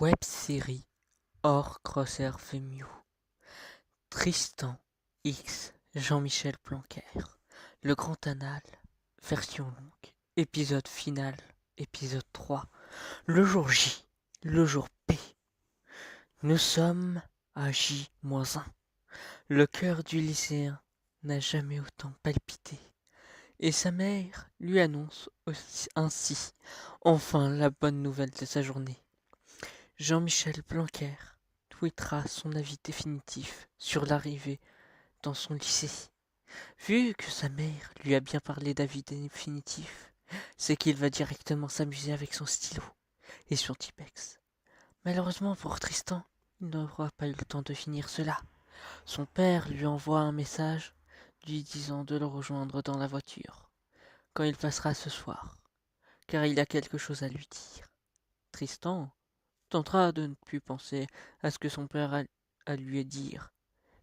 Web-série hors Crosshair Femue. Tristan X Jean-Michel Blanquer. Le Grand Anal. Version longue. Épisode final. Épisode 3. Le jour J. Le jour P. Nous sommes à J-1. Le cœur du lycéen n'a jamais autant palpité. Et sa mère lui annonce ainsi enfin la bonne nouvelle de sa journée. Jean-Michel Blanquer tweetera son avis définitif sur l'arrivée dans son lycée. Vu que sa mère lui a bien parlé d'avis définitif, c'est qu'il va directement s'amuser avec son stylo et son Tipex. Malheureusement pour Tristan, il n'aura pas eu le temps de finir cela. Son père lui envoie un message lui disant de le rejoindre dans la voiture quand il passera ce soir, car il a quelque chose à lui dire. Tristan tentera de ne plus penser à ce que son père a à lui dire,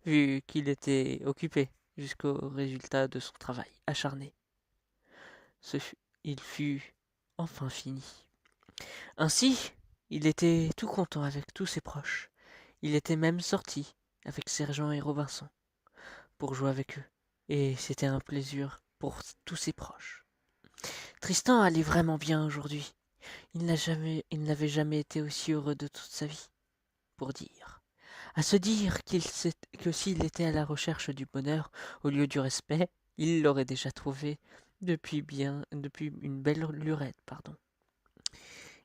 vu qu'il était occupé jusqu'au résultat de son travail acharné. Il fut enfin fini. Ainsi, il était tout content avec tous ses proches. Il était même sorti avec Sergent et Robinson pour jouer avec eux, et c'était un plaisir pour tous ses proches. Tristan allait vraiment bien aujourd'hui. Il n'avait jamais été aussi heureux de toute sa vie, pour dire. À se dire que s'il était à la recherche du bonheur au lieu du respect, il l'aurait déjà trouvé depuis une belle lurette, pardon.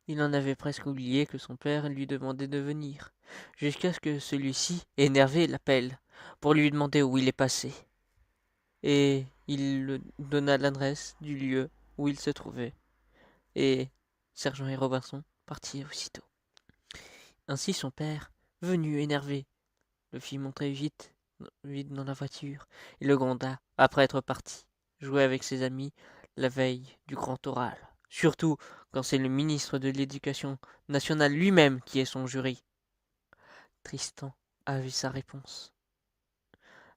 Il en avait presque oublié que son père lui demandait de venir, jusqu'à ce que celui-ci, énervé, l'appelle, pour lui demander où il est passé. Et il lui donna l'adresse du lieu où il se trouvait, et Sergent et Robinson partirent aussitôt. Ainsi son père, venu énervé, le fit monter vite dans la voiture, et le gronda, après être parti, jouer avec ses amis la veille du grand oral. Surtout quand c'est le ministre de l'Éducation nationale lui-même qui est son jury. Tristan a vu sa réponse.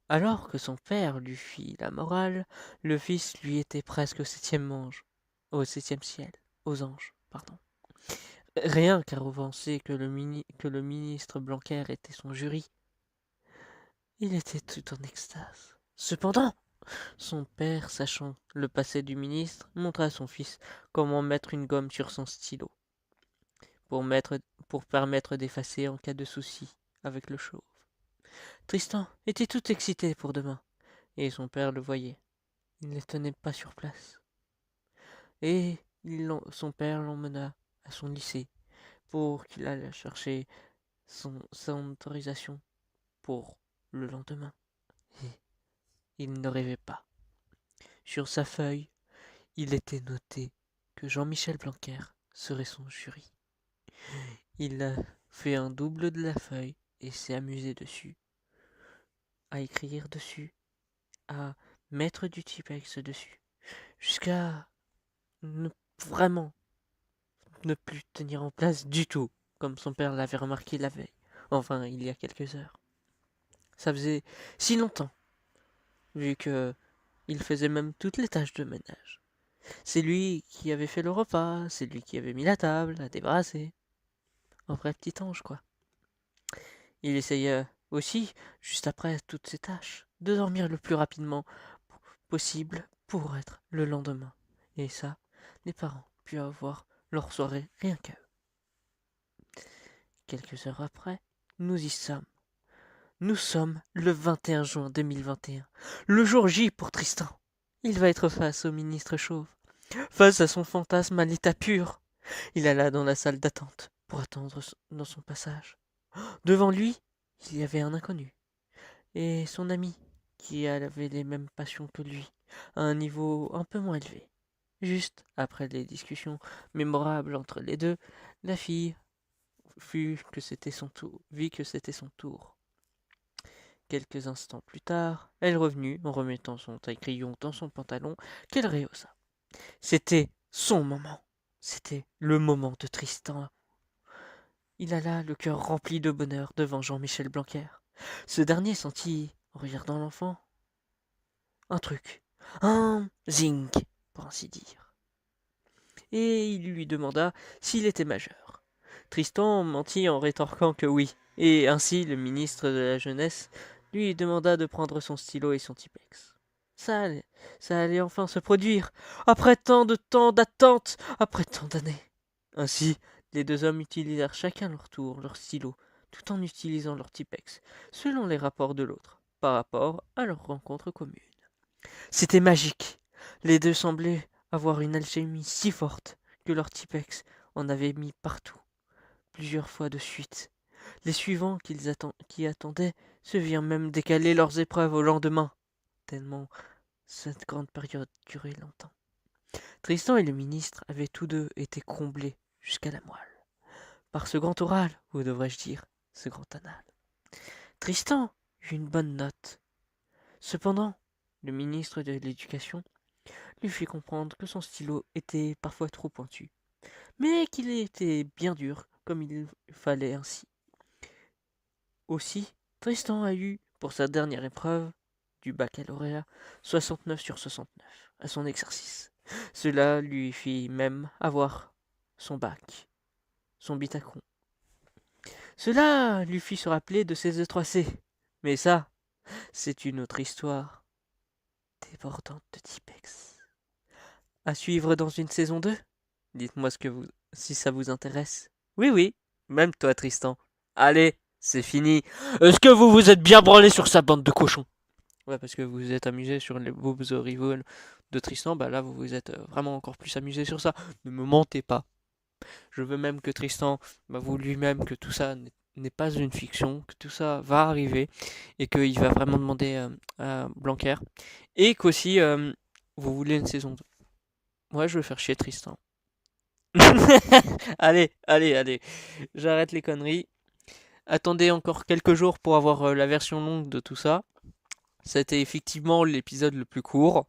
Alors que son père lui fit la morale, le fils lui était presque au septième ciel, aux anges, pardon. Rien qu'à repenser que le ministre Blanquer était son jury, il était tout en extase. Cependant, son père, sachant le passé du ministre, montra à son fils comment mettre une gomme sur son stylo pour, pour permettre d'effacer en cas de souci avec le chauve. Tristan était tout excité pour demain, et son père le voyait. Il ne tenait pas sur place. Et son père l'emmena à son lycée pour qu'il aille chercher son autorisation pour le lendemain. Et il ne rêvait pas. Sur sa feuille, il était noté que Jean-Michel Blanquer serait son jury. Il a fait un double de la feuille et s'est amusé dessus, à écrire dessus, à mettre du typex dessus, jusqu'à ne vraiment ne plus tenir en place du tout, comme son père l'avait remarqué la veille, enfin il y a quelques heures. Ça faisait si longtemps, vu que il faisait même toutes les tâches de ménage. C'est lui qui avait fait le repas, c'est lui qui avait mis la table, la débarrassé. Un vrai petit ange, quoi. Il essayait aussi, juste après toutes ces tâches, de dormir le plus rapidement possible pour être le lendemain. Et ça, les parents purent avoir leur soirée rien qu'à eux. Quelques heures après, nous y sommes. Nous sommes le 21 juin 2021, le jour J pour Tristan. Il va être face au ministre chauve, face à son fantasme à l'état pur. Il alla dans la salle d'attente pour attendre dans son passage. Devant lui, il y avait un inconnu, et son ami, qui avait les mêmes passions que lui, à un niveau un peu moins élevé. Juste après les discussions mémorables entre les deux, la fille vit que c'était son tour. Quelques instants plus tard, elle revenut en remettant son taille-crayon dans son pantalon qu'elle rehaussa. C'était son moment. C'était le moment de Tristan. Il alla le cœur rempli de bonheur devant Jean-Michel Blanquer. Ce dernier sentit, en regardant l'enfant, un truc, un zing, pour ainsi dire. Et il lui demanda s'il était majeur. Tristan mentit en rétorquant que oui, et ainsi le ministre de la Jeunesse lui demanda de prendre son stylo et son Tipex. Ça allait, ça allait enfin se produire, après tant de temps d'attente, après tant d'années. Ainsi, les deux hommes utilisèrent chacun leur tour leur stylo, tout en utilisant leur Tipex, selon les rapports de l'autre, par rapport à leur rencontre commune. C'était magique. Les deux semblaient avoir une alchimie si forte que leur Tipex en avait mis partout, plusieurs fois de suite. Les suivants qui attendaient se virent même décaler leurs épreuves au lendemain, tellement cette grande période durait longtemps. Tristan et le ministre avaient tous deux été comblés jusqu'à la moelle par ce grand oral, ou devrais-je dire, ce grand anal. Tristan eut une bonne note. Cependant, le ministre de l'Éducation lui fit comprendre que son stylo était parfois trop pointu, mais qu'il était bien dur, comme il fallait ainsi. Aussi, Tristan a eu, pour sa dernière épreuve du baccalauréat, 69 sur 69 à son exercice. Cela lui fit même avoir son bac, son bitacron. Cela lui fit se rappeler de ses E3C. Mais ça, c'est une autre histoire, débordante de Tipex. À suivre dans une saison 2. Dites-moi si ça vous intéresse. Oui, oui, même toi, Tristan. Allez, c'est fini. Est-ce que vous vous êtes bien branlé sur sa bande de cochons? Ouais, parce que vous vous êtes amusé sur les Bobs Rivals de Tristan, bah là, vous vous êtes vraiment encore plus amusé sur ça. Ne me mentez pas. Je veux même que Tristan m'avoue lui-même que tout ça n'est pas une fiction, que tout ça va arriver et qu'il va vraiment demander à Blanquer. Et qu'aussi, vous voulez une saison 2. Moi, je veux faire chier Tristan. Allez, allez, allez. J'arrête les conneries. Attendez encore quelques jours pour avoir la version longue de tout ça. C'était effectivement l'épisode le plus court,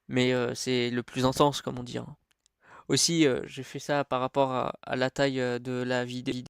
mais c'est le plus intense, comme on dit. Aussi, j'ai fait ça par rapport à la taille de la vidéo.